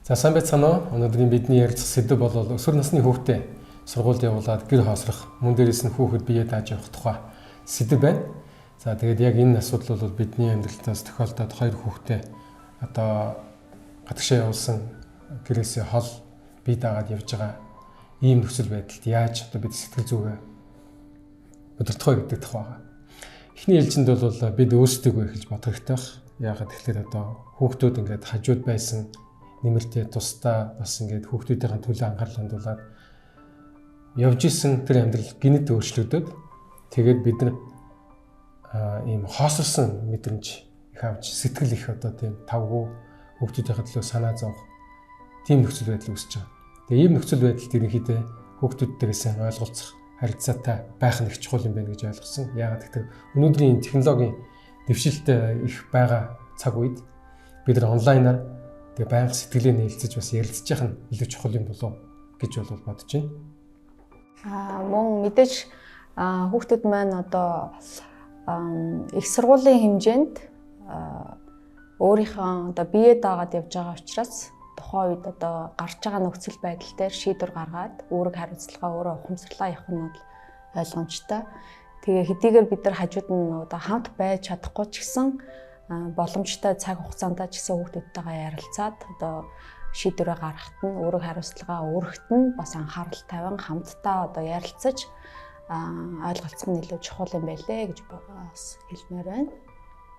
За сайн байцгаана уу? Өнөөдрийн бидний ярилцах сэдэв бол өсвөр насны хүүхдээ сургуульд явуулаад гэр хоосрох, мөн дээрээс нь хүүхэд бие дааж явах тухай сэдэв байна. За тэгээд яг энэ асуудал бол бидний амьдралтаас тохиолдоод хоёр хүүхдээ одоо гадагшаа явуулсан гэрээсээ хол бие даагаад явж байгаа ийм нөхцөл байдалд яаж одоо бид сэтгэл зүгээ удирдах вэ гэдэг тухай байгаа. Эхний ээлжинд бол бид өөрсдөө эхэлж бодох хэрэгтэй байна. Яагаад тэгэхээр одоо хүүхдүүд ингээд хажууд байсан нэмэртэй тусдаа бас ингээд хүүхдүүдийн төлөө анхаарал хандуулад явж исэн тэр амьдрал гинэд өөрчлөгдөд тэгээд бид нар ийм хоосорсон мэдрэмж их авч сэтгэл их одоо тийм тавгүй хүүхдүүдийн төлөө санаа зовх тийм нөхцөл байдал үүсэж байгаа. Тэгээ ийм нөхцөл байдалд ерөнхийдөө хүүхдүүдтэйгээ сайн ойлголцох, харилцаатай байх нь их чухал юм байна гэж ойлгосон. Яагаад гэвэл өнөөдрийн технологийн дэвшилтэй их байгаа цаг үед бид нар онлайнаар тэгээ байнга сэтгэлээ нээлтэж бас ярилцж явах нь илүү чухал юм болов гэж бол бодож байна. Мөн мэдээж хүүхдүүд маань одоо их сургуулийн хэмжээнд өөрийнхөө одоо бие даагаад явж байгаа учраас тухайн үед одоо гарч байгаа нөхцөл байдал дээр шийдвэр гаргаад үүрэг хариуцлагаа өөрөө ухамсарлаа явах нь бол ойлгомжтой. Тэгээ хэдийгээр бид нар хажууд нь одоо хамт байж чадахгүй ч гэсэн боломжтой цаг хугацаанд ч гэсэн хүүхдүүдтэйгээ ярилцаад одоо шийдвэрээ гаргахад нь үүрэг хариуцлагаа өөрөхд нь бас анхаарал тавин хамтдаа одоо ярилцаж ойлголцох нь илүү чухал юм байлээ гэж бас хэлмээр байна.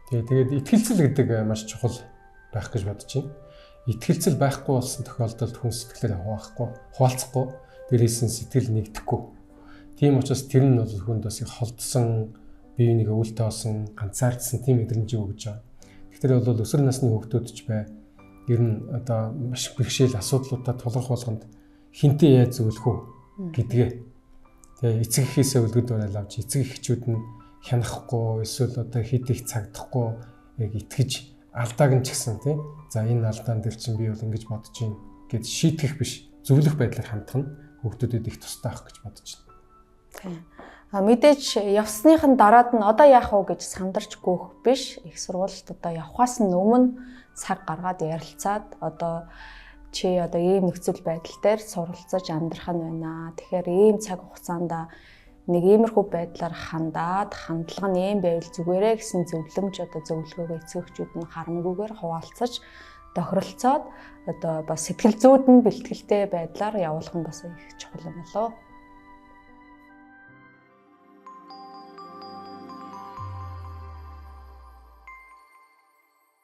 Тэгээд итгэлцэл гэдэг маш чухал байх гэж бодож байна. Итгэлцэл байхгүй болсон тохиолдолд хүн сэтгэлээр хуваалцахгүй, дээрээс нь сэтгэл нэгдэхгүй. Тийм учраас тэр нь бол хүнд бас их холдсон, биеийг өвөлтөө олсон, ганцаардсан тийм мэдрэмж өгж байгаа. Тэгэхээр бол өсвөр насны хүүхдүүд ч бай ер нь одоо маш бэрхшээл асуудлуудад тулгарх болгонд хинтээ яаж зөвлөх үү гэдгээ. Тэгээ эцэг эхээсээ үлгэр дуурайл авч эцэг эхчүүд нь хянахгүй эсвэл одоо хэд их цагдахгүй яг итгэж алдааг нь ч гэсэн тийм. За энэ алдаан дээр чинь би бол ингэж бодож байна гэд шийтгэх биш зөвлөх байдлаар хандах нь хүүхдүүдэд их тустай ах гэж бодож байна. Мэдээж явсныхан дараад нь одоо яах вэ гэж сандарч гоох биш. Их сургуульд одоо явхаас нь өмнө цаг гаргаад ярилцаад одоо чи одоо ийм нөхцөл байдал дээр суралцаж амьдрах нь байна. Тэгэхээр ийм цаг хугацаанд нэг иймэрхүү байдлаар хандаад хандлага нь ийм байвал зүгээрээ гэсэн зөвлөмж одоо зөвлөгөөгөө эцэгчүүд нь харамгүйгээр хуваалцаж тохиролцоод одоо бас сэтгэл зүйд нь бэлтгэлтэй байдлаар явуулах нь бас их чухал юм болоо.